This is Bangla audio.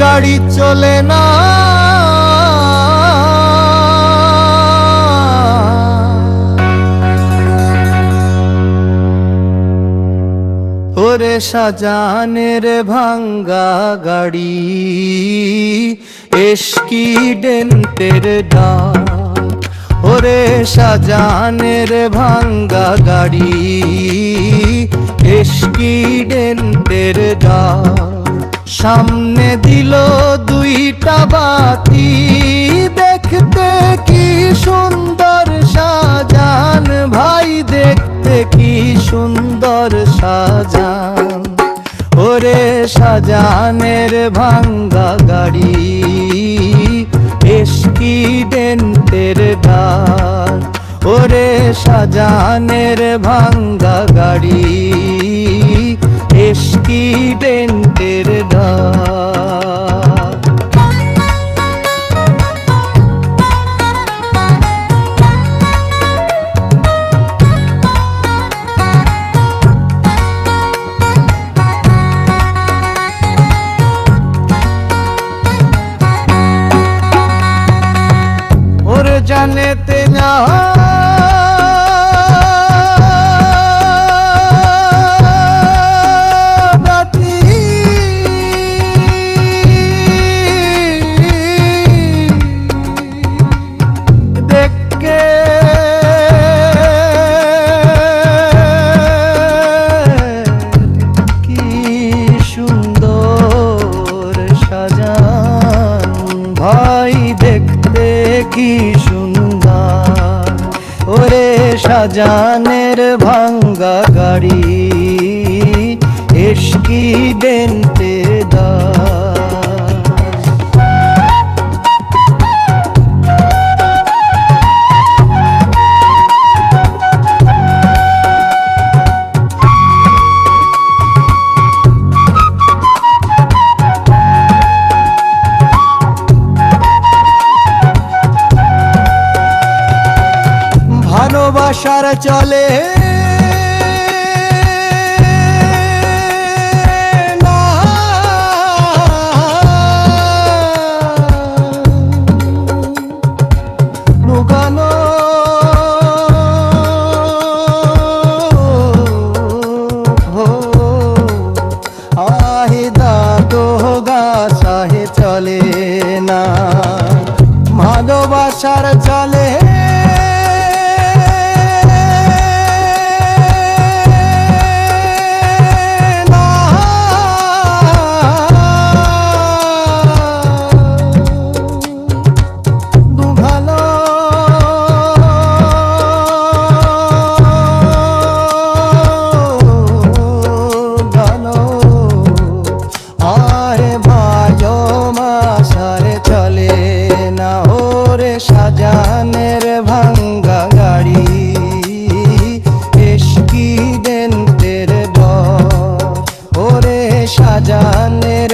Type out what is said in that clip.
গাড়ি চলে না, ওরে শাহজাহানের ভাঙ্গা গাড়ি, এক্সিডেন্টের ডাক। ওরে শাহজাহানের ভাঙ্গা গাড়ি, এক্সিডেন্টের ডাক। সামনে দিল দুইটা বাতি, দেখতে কি সুন্দর শাহজাহান ভাই, দেখতে কি সুন্দর শাহজাহান। ওরে শাহজাহানের ভাঙ্গা গাড়ি, এক্সিডেন্টের ডাক। ওরে শাহজাহানের ভাঙ্গা গাড়ি, এক্সিডেন্টের ডাক। ওরে জানেতে না কি সুন্দর। ওরে শাহজাহানের ভাঙ্গা গাড়ি, এক্সিডেন্টের ডাক। ভালোবাসার চলে না, লুকানো আহিদা তো গাছাহে চলে না, ভালোবাসার চলে শাহজাহানের ভাঙ্গা গাড়ি, এক্সিডেন্টের ডাক। ওরে শাহজাহানের